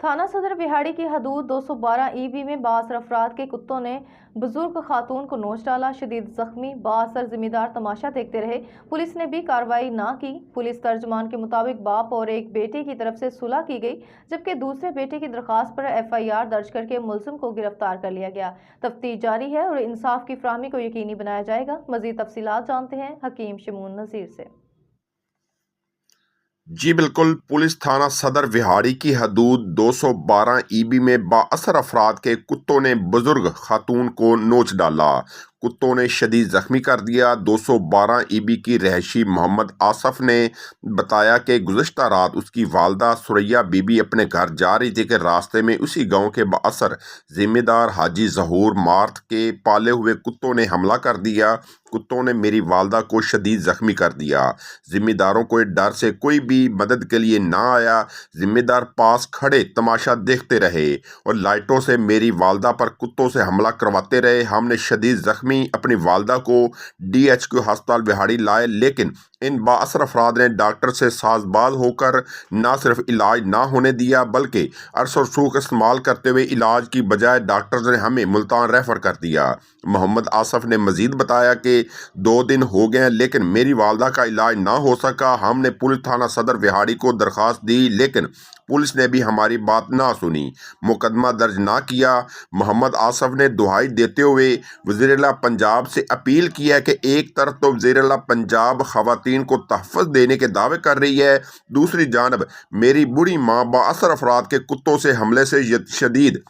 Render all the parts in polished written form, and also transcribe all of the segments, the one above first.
थाना सदर बिहाड़ी की हदूद 212 ईबी में बासर अफराद के कुत्तों ने बुजुर्ग खातून को नोच डाला। शदीद जख्मी बासर जिम्मेदार तमाशा देखते रहे। पुलिस ने भी कार्रवाई ना की। पुलिस तर्जमान के मुताबिक बाप और एक बेटे की तरफ से सुलह की गई, जबकि दूसरे बेटे की दरखास्त पर FIR दर्ज करके मुलजिम को गिरफ्तार कर लिया गया। तफ्तीश जारी है और इंसाफ की फराहमी को यकीनी बनाया जाएगा। मजीद तफसीलात जानते हैं हकीम शमून नज़ीर से। जी बिल्कुल, पुलिस थाना सदर विहाड़ी की हदूद 212 ईबी में बाअसर अफराद के कुत्तों ने बुजुर्ग खातून को नोच डाला। कुत्तों ने शदीद जख्मी कर दिया। 212 ईबी की रहायशी मोहम्मद आसफ ने बताया कि गुज़श्ता रात उसकी वालदा सुरैया बीबी अपने घर जा रही थी कि रास्ते में उसी गांव के बाअसर जिम्मेदार हाजी ज़हूर मार्थ के पाले हुए कुत्तों ने हमला कर दिया। कुत्तों ने मेरी वालदा को शदीद जख्मी कर दिया। जिम्मेदारों को डर से कोई भी मदद के लिए ना आया। जिम्मेदार पास खड़े तमाशा देखते रहे और लाइटों से मेरी वालदा पर कुत्तों से हमला करवाते रहे। हमने शदीद जख्मी अपनी वालदा को DHQ अस्पताल बिहाड़ी लाए, लेकिन इन बाअसर अफराद ने डॉक्टर से साजबाज होकर न सिर्फ इलाज ना होने दिया, बल्कि अर्स और सूख इस्तेमाल करते हुए इलाज की बजाय डॉक्टर ने हमें मुल्तान रेफर कर दिया। मोहम्मद आसफ ने मजीद बताया कि 2 दिन हो गए हैं, लेकिन मेरी वालदा का इलाज ना हो सका। हमने पुलिस थाना सदर विहाड़ी को दरख्वास्त दी, लेकिन पुलिस ने भी हमारी बात ना सुनी, मुकदमा दर्ज ना किया। मोहम्मद आसफ ने दुहाई देते हुए वज़ीर-ए-आला पंजाब से अपील की है कि एक तरफ तो वज़ीर-ए-आला पंजाब ख़वातीन को तहफ़्फ़ुज़ देने के दावे कर रही है, दूसरी जानब मेरी बूढ़ी माँ बाअसर अफराद के कुत्तों से हमले से शदीद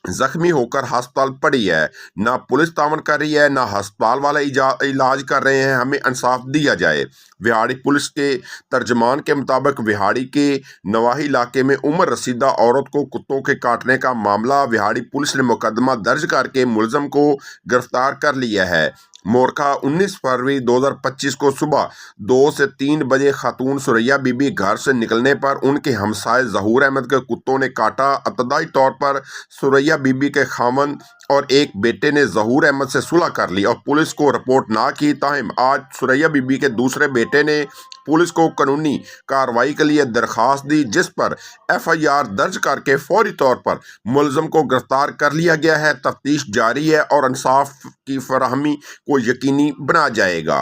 जख्मी होकर अस्पताल पड़ी है। ना पुलिस तावन कर रही है, ना अस्पताल वाले इलाज कर रहे हैं। हमें इंसाफ दिया जाए। विहाड़ी पुलिस के तर्जमान के मुताबिक विहाड़ी के नवाही इलाके में उम्र रसीदा औरत को कुत्तों के काटने का मामला, विहाड़ी पुलिस ने मुकदमा दर्ज करके मुलजम को गिरफ्तार कर लिया है। मोरखा 19 फरवरी 2025 को सुबह 2 से 3 बजे खातून सुरैया बीबी घर से निकलने पर उनके हमसाए ज़हूर अहमद के कुत्तों ने काटा। इब्तदाई तौर पर सुरैया बीबी के खामन और एक बेटे ने ज़हूर अहमद से सुलह कर ली और पुलिस को रिपोर्ट ना की। ताहम आज सुरैया बीबी के दूसरे बेटे ने पुलिस को कानूनी कार्रवाई के लिए दरख्वास्त दी, जिस पर FIR दर्ज करके फौरी तौर पर मुलज़म को गिरफ्तार कर लिया गया है। तफ्तीश जारी है और इंसाफ की फराहमी को यकीनी बनाया जाएगा।